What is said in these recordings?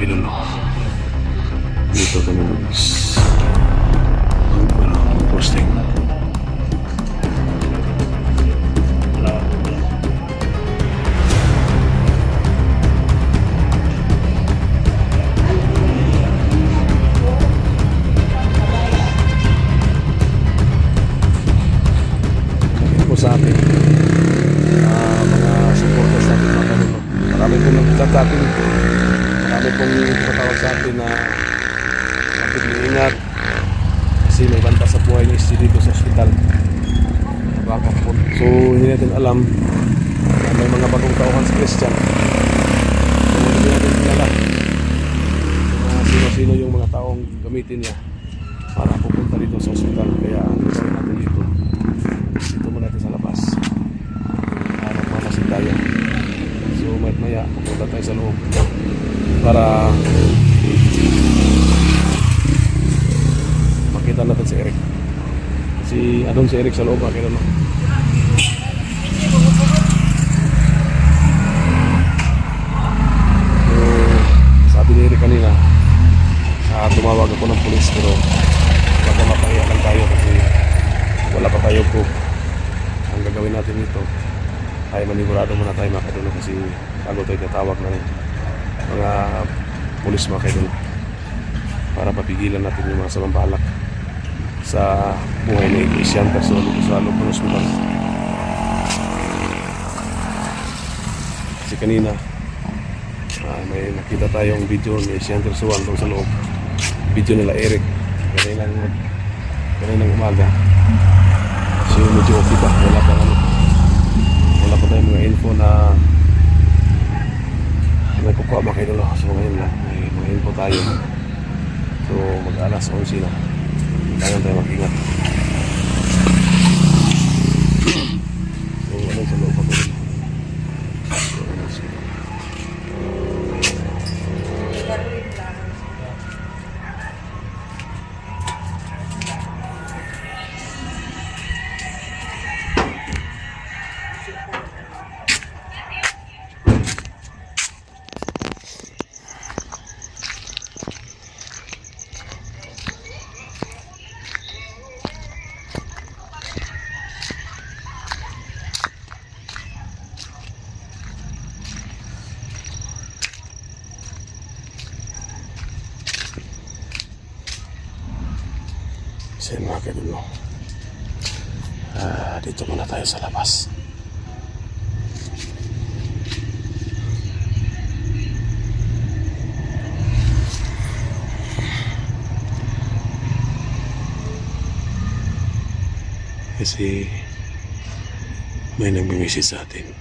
idol. Dito kami posting. Sa atin mga supporters natin mga kanino. Marami pong nagchat sa atin, marami pong patawag sa atin na mag-iingat kasi may banta sa buhay ni SG dito sa ospital. So hindi natin alam na may mga bagong tauhan si Christian. So hindi natin kilala sino-sino yung mga taong gamitin niya para pupunta dito sa ospital. Kaya gawin natin dito muna natin sa labas para mamasin tayo. So maya pupunta tayo sa loob para makita natin si Eric. Adon si Eric sa loob, makita no. So sabi ni Eric kanina, tumawag ako ng pulis pero baka mapahiya lang tayo kasi wala pa tayo proof. Ang gagawin natin dito ay manigurado muna tayo mga kadulo kasi bago tayo tatawag ng mga pulis mga kadulo para papigilan natin yung mga samang balak sa buhay na Christian Persolo sa loob ng ospital. Kasi kanina may nakita tayong video ni Christian Persolo doon sa loob, video nila Eric kaninang umaga. So medyo okay pa, wala pa tayong mga info na may kukuha ba kayo dalo. So ngayon lang may mga info tayo. So mag-alas 11 na, kailangan tayo mag-ingat. So ano sa loob ako kasi mga kadulo. Dito muna tayo sa labas. Kasi may nagmimisis sa atin.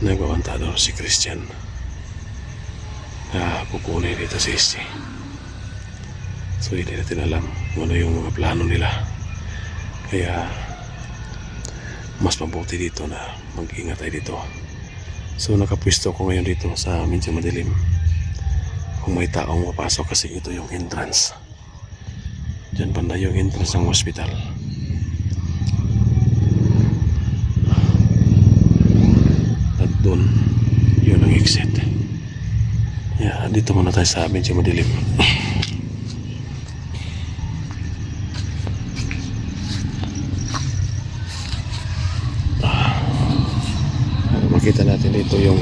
Nagbabanta daw si Christian na kukunin dito si SG. So hindi natin alam kung ano yung mga plano nila. Kaya mas mabuti dito na mag-ingat tayo dito. So nakapwisto ko ngayon dito sa medyo madilim. Kung may taong mapasok kasi ito yung entrance. Diyan banda yung entrance ng hospital. At doon yun ang exit. Yeah, dito muna tayo sa medyo madilim. Makita natin dito yung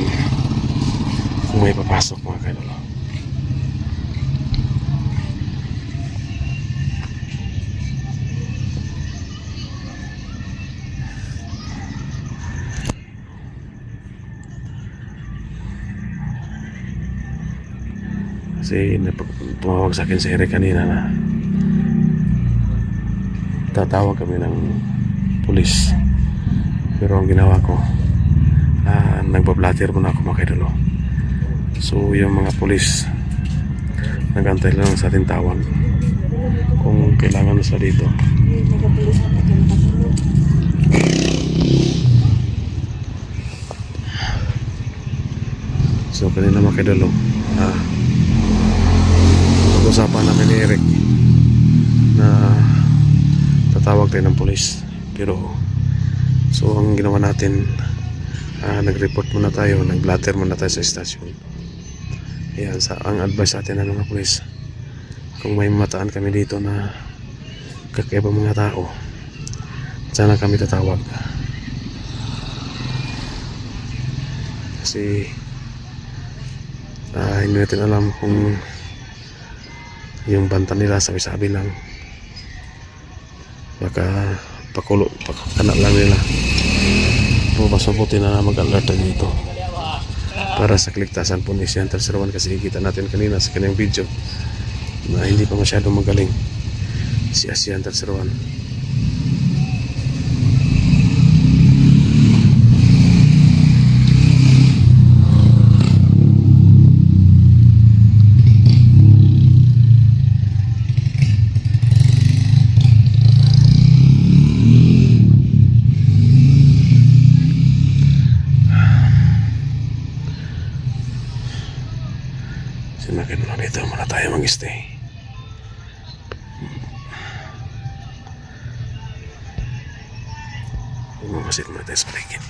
kung may papasok mga kanulo. Kasi tumawag sa akin si Eric kanina na tatawag kami ng pulis, pero ang ginawa ko nagbablatter muna ako mga kaidolo. So yung mga pulis nagantay lang sa ating tawag kung kailangan sa dito. So kanina mga kaidolo pag-usapan namin ni Eric na tatawag tayo ng pulis, pero so ang ginawa natin nag-report muna tayo, nag-blatter muna tayo sa stasyon. Ayan, ang advice sa atin ng mga pulis, kung may mataan kami dito na kakaibang mga tao, sana kami tatawag. Kasi hindi natin alam kung yung banta nila sabi-sabi lang, baka pakana lang nila. Mas mabuti na mag-alert tayo dito para sa kaligtasan po ni Sian Tercerowan, kasi kita natin kanina sa kanyang video na hindi pa masyadong magaling si Sian Tercerowan. Sinakin lang dito muna tayo mag-stay. Mamasid muna tayo sa paligid.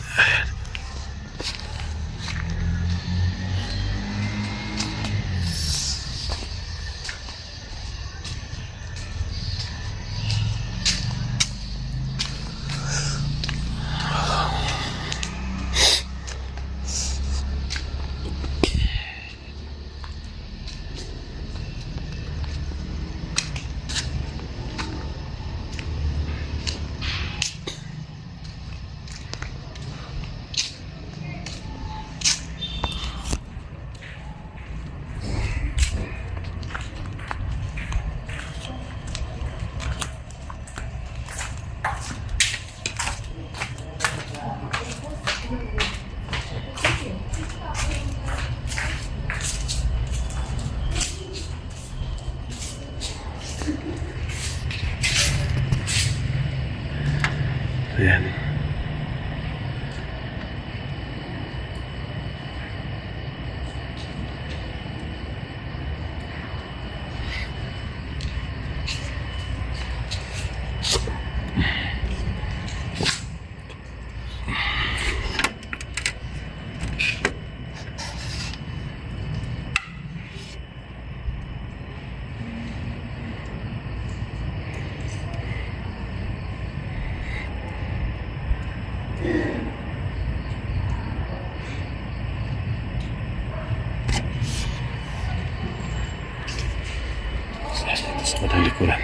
Ayan. Sa bandang likuran.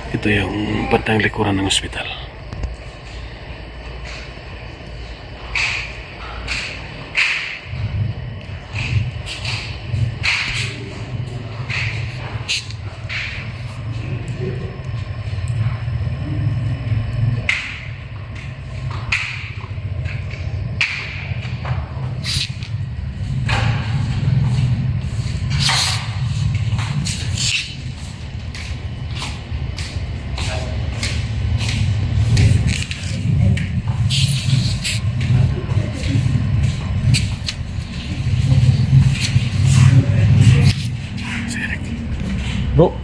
Ito yung bandang likuran ng ospital. Bro,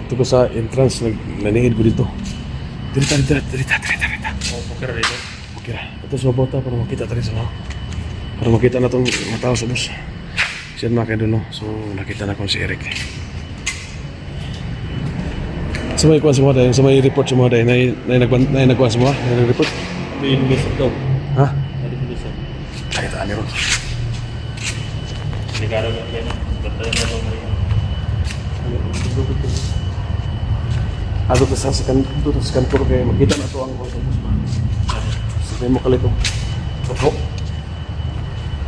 ito ko sa entrance, naningid ko dito. Dirita. Okay, ito sa bota para makita tayo sa mga. Para makita na itong matao sa bus. Siya na kayo doon, no? So nakita na ko si Eric. Sa may kuwan sa mga dahil, sa may report sa mga dahil, na nagkuhan sa mga, na report? May inisip daw. Ha? Nalimulisan. Nakitaan niyo ron. Hindi ka rin yan. Bantayan na daw ngayon. Ato ka sa kantor kaya makita na ito ang bus pa. Sige mo kalito. Opo.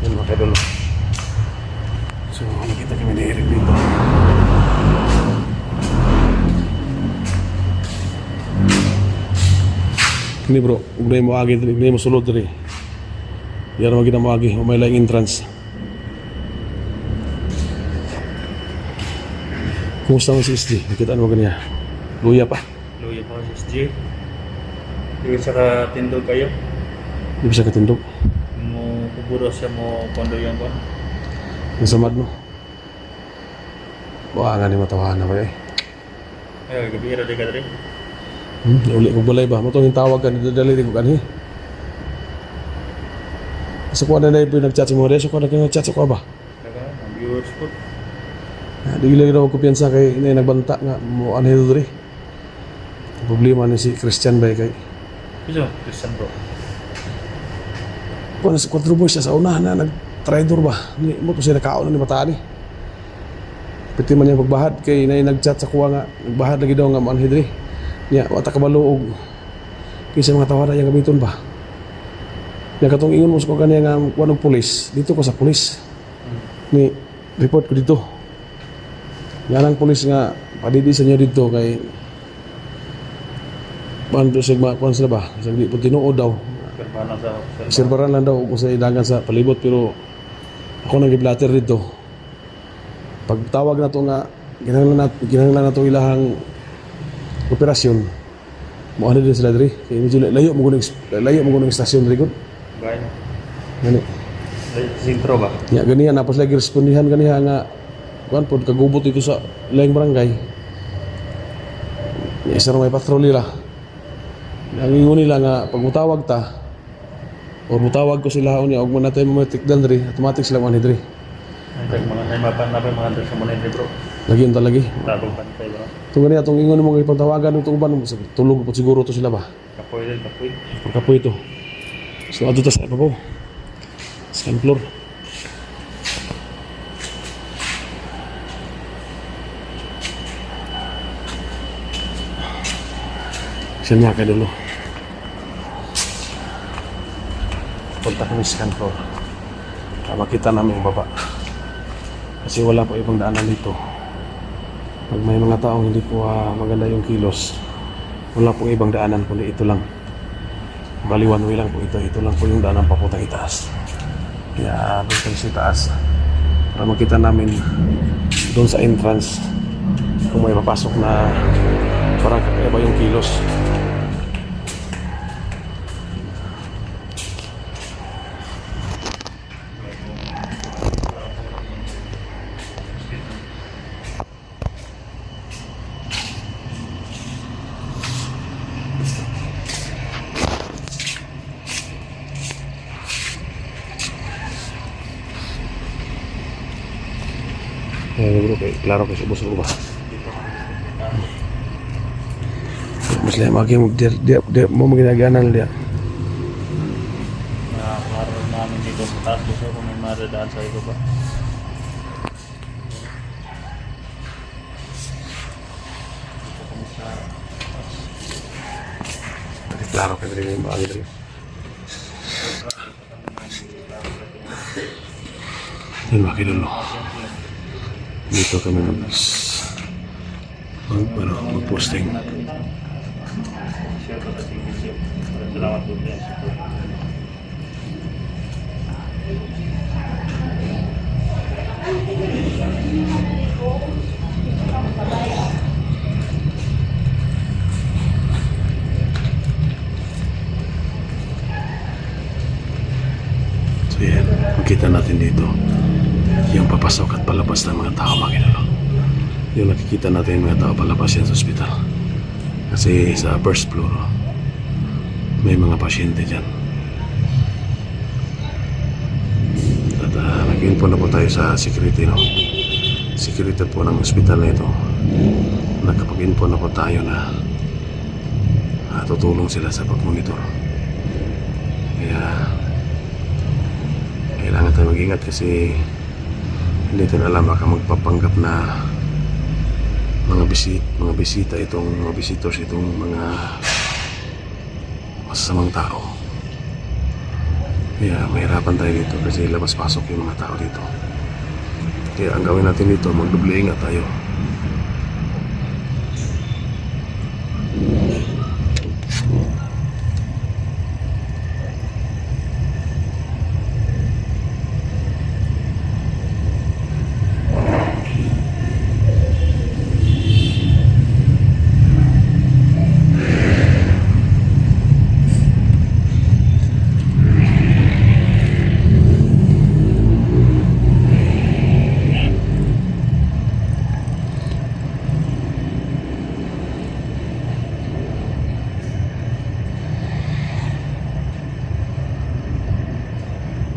Yan mga kaidolo. So nakita kami ni Eric dito. Ini bro, ugnay mo agi dali, ugnay mo sulod dali. Yan mo kita mo agi, may laing entrance. Kumusta mo si SG? Nakitaan mo kanya? Luya pa? Luya pa si SG. Di sa katindog kayo. Di bisa katindog. Mo kuburo siya mo kondo yung ba? Nasamad no? Buha nga ni matawahan na ba eh. Ay, gabi ra di ka diri. Uli ko balay ba? Mo to yung tawag ka dito dali ko kanhi. Sa ko na yung nag-chat sa mo rin. Sa ko na nag-chat sa ko ba? Daga, ang viewers po. Di lagi daw ko piyansa kay inay nagbanta nga mo ano dito diri. Problema ni si Christian ba kay. Iso, Christian bro. Kung sa 4 boys siya sa una na nag-trader ba? Ni mo to siya nakaon ni mataan ni. Piti man niya pagbahad kay inay nag-chat sa kuha nga nagbahad lagi daw nga mo anhi diri. Nya wata ka baluog. Kinsa mga tawada yang gamiton ba? Nya katong ingon mo sa ko kaniya nga kuha ng pulis, dito ko sa pulis. Ni report ko dito. Yan ang pulis nga padidi sa inyo dito kay bando sigma kuan sila ba? Sa di po tinuod daw. Permana sa Sirbaran lang daw kung sa idagan sa palibot pero ako nang giblatter dito. Pagtawag na to nga ginahanglan na to ilahang operasyon. Mo ano din sila diri. Kay medyo layo mo gunung istasyon diri gud. Bayan. Gani. Sintro ba? Ya ganiya napos lagi respondihan ganiha nga kuan pod kagubot dito sa laing barangay. Ya isa ra may patrolya la. Ang ingon nila nga pag mutawag ta o mutawag ko sila unya og mo natay mo tikdan diri automatic sila man diri. Ay, mga ay mapan na pa mga handle sa muna ni bro. Lagi unta lagi. Tabong pantay bro. Tung ganiya tong ingon mo nga ipagtawagan itong uban tulog po siguro to sila ba. Kapoy din, kapoy. Pagkapoy ito. So ato ta sa ibabaw. Second floor. Siya niya kay dulo. Punta kami sa second floor. Makita namin yung baba. Kasi wala po ibang daanan dito. Pag may mga taong hindi po maganda yung kilos, wala pong ibang daanan kundi ito lang. Bali one way lang po ito. Ito lang po yung daanan papuntang itaas. Kaya doon tayo sa itaas para makita namin doon sa entrance kung may papasok na parang kakaiba yung kilos. Bro, klaro kasi bus ko ba? Mas lihat magi dia mau ginaganan dia. Nakakaroon namin dito sa taas gusto kung may madadaan sa iba ba. Dito kami sa Klaro kasi dia yung magi dito. Yun magi dulu. Dito kami mag-posting. Salamat po din. So yan, makita natin dito yung papasok at palabas ng mga tao mga ginalo. Yung nakikita natin yung mga tao palabas yan sa ospital. Kasi sa first floor may mga pasyente dyan. At nag-info na po tayo sa security, no? Security po ng ospital na ito. Nakapag-info na po tayo na tutulong sila sa pag-monitor. Kaya kailangan tayo mag-ingat kasi hindi tayo alam baka magpapanggap na mga bisita itong mga visitors itong mga masasamang tao. Kaya mahirapan tayo dito kasi labas-pasok yung mga tao dito. Kaya ang gawin natin dito, magdoble ingat tayo.